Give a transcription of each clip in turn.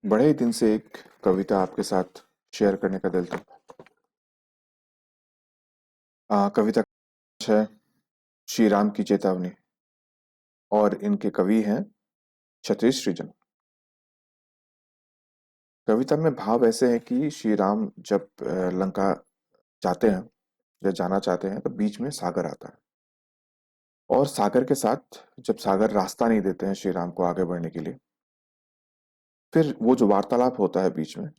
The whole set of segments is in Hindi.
बड़े ही दिन से एक कविता आपके साथ शेयर करने का दिल था। कविता का है श्री राम की चेतावनी और इनके कवि हैं क्षत्रिय सृजन। कविता में भाव ऐसे हैं कि श्री राम जब लंका जाते हैं या जाना चाहते हैं तो बीच में सागर आता है और सागर के साथ जब सागर रास्ता नहीं देते हैं श्री राम को आगे बढ़ने के लिए, फिर वो जो वार्तालाप होता है बीच में,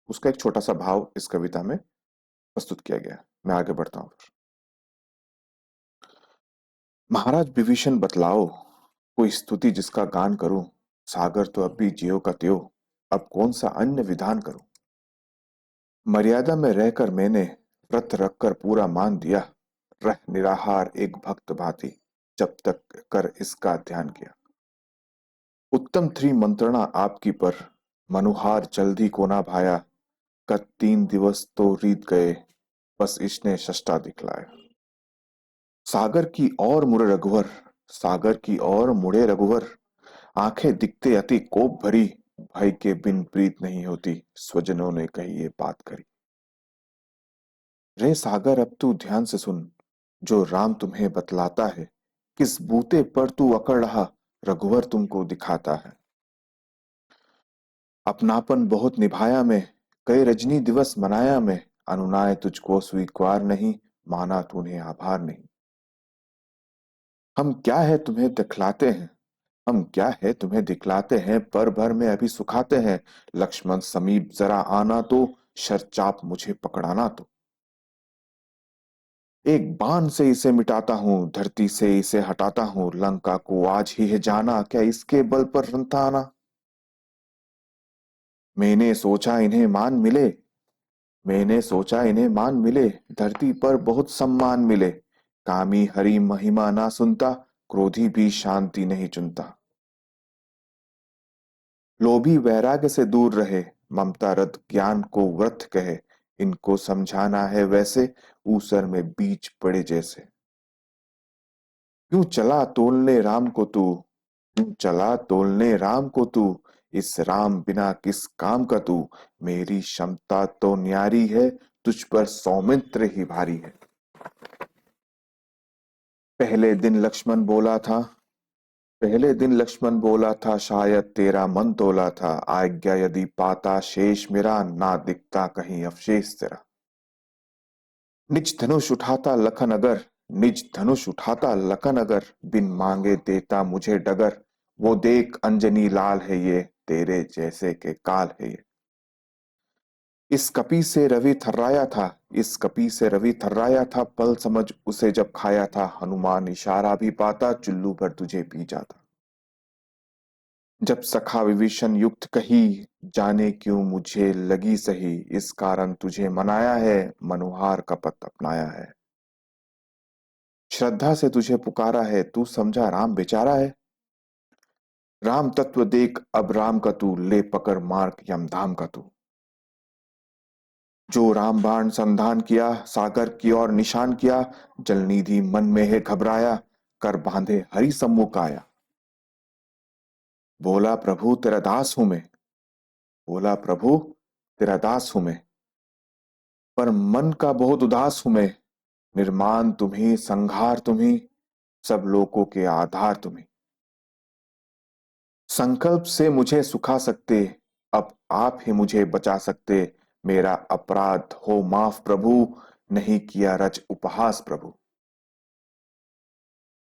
उसका एक छोटा सा भाव इस कविता में प्रस्तुत किया गया है। मैं आगे बढ़ता हूँ। महाराज विभीषण बतलाओ, कोई स्तुति जिसका गान करूं। सागर तो अब भी ज्यों का त्यों, अब कौन सा अन्य विधान करूं। मर्यादा में रहकर मैंने व्रत रखकर पूरा मान दिया। रह निराहार एक भक्त भांति, जब तक कर इसका ध्यान किया। उत्तम थ्री मंत्रणा आपकी पर, मनुहार जल्दी को ना भाया। कद 3 दिवस तो रीत गए, बस इसने सष्टा दिखलाया। सागर की ओर मुड़े रघुवर, सागर की ओर मुड़े रघुवर। आंखें दिखते अति कोप भरी, भाई के बिन प्रीत नहीं होती, स्वजनों ने कही ये बात करी। रे सागर अब तू ध्यान से सुन, जो राम तुम्हें बतलाता है। किस बूते पर तू अकड़ रहा, रघुवर तुमको दिखाता है। अपनापन बहुत निभाया मैं, कई रजनी दिवस मनाया मैं। अनुनाय तुझको स्वीकार नहीं, माना तूने आभार नहीं। हम क्या है तुम्हें दिखलाते हैं, हम क्या है तुम्हें दिखलाते हैं। पर भर में अभी सुखाते हैं। लक्ष्मण समीप जरा आना तो, शरचाप मुझे पकड़ाना तो। एक बाण से इसे मिटाता हूँ, धरती से इसे हटाता हूँ। लंका को आज ही है जाना, क्या इसके बल पर रंता आना। मैंने सोचा इन्हें मान मिले, मैंने सोचा इन्हें मान मिले। धरती पर बहुत सम्मान मिले। कामी हरि महिमा ना सुनता, क्रोधी भी शांति नहीं चुनता। लोभी वैराग्य से दूर रहे, ममता रत ज्ञान को व्यर्थ कहे। इनको समझाना है वैसे, ऊसर में बीज पड़े जैसे। क्यों चला तोलने राम को तू, क्यों चला तोलने राम को तू। इस राम बिना किस काम का तू। मेरी क्षमता तो न्यारी है, तुझ पर सौमित्र ही भारी है। पहले दिन लक्ष्मण बोला था, पहले दिन लक्ष्मण बोला था, शायद तेरा मन तोला था। आज्ञा यदि पाता शेष मेरा, ना दिखता कहीं अवशेष तेरा। निज धनुष उठाता लखन अगर, निज धनुष उठाता लखन अगर। बिन मांगे देता मुझे डगर। वो देख अंजनी लाल है ये, तेरे जैसे के काल है ये। इस कपि से रवि थर्राया था, इस कपि से रवि थर्राया था। पल समझ उसे जब खाया था, हनुमान इशारा भी पाता, चुल्लू पर तुझे पी जाता। जब सखा विभीषण युक्त कही, जाने क्यों मुझे लगी सही। इस कारण तुझे मनाया है, मनुहार का पथ अपनाया है। श्रद्धा से तुझे पुकारा है, तू समझा राम बेचारा है। राम तत्व देख अब राम का तू, ले पकड़ मार्ग यमधाम का तू। जो राम बाण संधान किया, सागर की ओर निशान किया। जलनिधि मन में है घबराया, कर बांधे हरि सम्मुख आया। बोला प्रभु तेरा दास हूं मैं, बोला प्रभु तेरा दास हूं मैं। पर मन का बहुत उदास हूं मैं। निर्माण तुम्ही संहार तुम्ही, सब लोगों के आधार तुम्ही। संकल्प से मुझे सुखा सकते, अब आप ही मुझे बचा सकते। मेरा अपराध हो माफ प्रभु, नहीं किया रच उपहास प्रभु।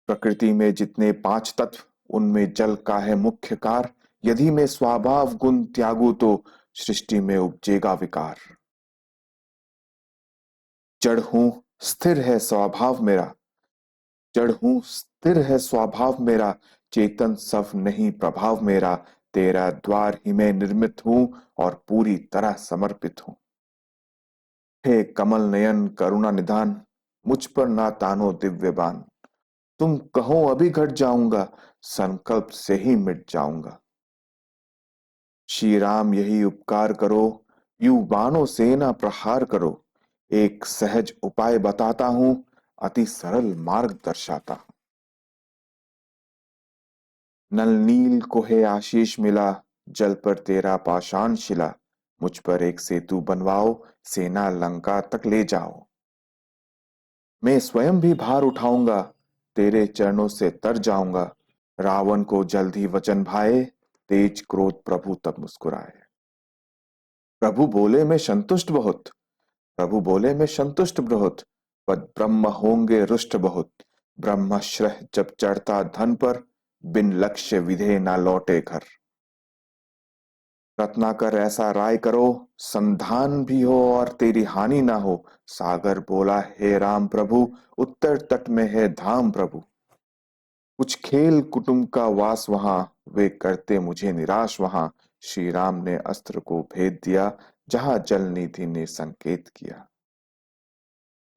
प्रकृति में जितने 5 तत्व, उनमें जल का है मुख्य कार। यदि मैं स्वभाव गुण त्यागू तो, सृष्टि में उपजेगा विकार। जड़ हूं स्थिर है स्वभाव मेरा, जड़ हूं स्थिर है स्वभाव मेरा। चेतन सब नहीं प्रभाव मेरा। तेरा द्वार ही मैं निर्मित हूं, और पूरी तरह समर्पित हूं। हे कमल नयन करुणा निधान, मुझ पर ना तानो दिव्य बान। तुम कहो अभी घट जाऊंगा, संकल्प से ही मिट जाऊंगा। श्री राम यही उपकार करो, यू बाणों से ना प्रहार करो। एक सहज उपाय बताता हूं, अति सरल मार्ग दर्शाता हूं। नल नील को है आशीष मिला, जल पर तेरा पाषाण शिला, मुझ पर एक सेतु बनवाओ, सेना लंका तक ले जाओ। मैं स्वयं भी भार उठाऊंगा, तेरे चरणों से तर जाऊंगा। रावण को जल्द ही वचन भाए, तेज क्रोध प्रभु तब मुस्कुराए। प्रभु बोले मैं संतुष्ट बहुत, प्रभु बोले मैं संतुष्ट बहुत, पद ब्रह्म होंगे रुष्ट बहुत। ब्रह्मश्रय जब चढ़ता धन पर, बिन लक्ष्य विधे ना लौटे घर। रत्नाकर ऐसा राय करो, संधान भी हो और तेरी हानि ना हो। सागर बोला हे राम प्रभु, उत्तर तट में है धाम प्रभु। कुछ खेल कुटुंब का वास वहां, वे करते मुझे निराश वहां। श्री राम ने अस्त्र को भेद दिया, जहां जल निधि ने संकेत किया।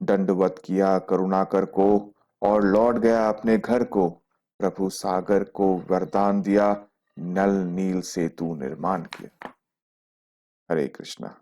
दंडवत किया करुणाकर को, और लौट गया अपने घर को। प्रभु सागर को वरदान दिया, नल नील सेतु निर्माण किया। हरे कृष्णा।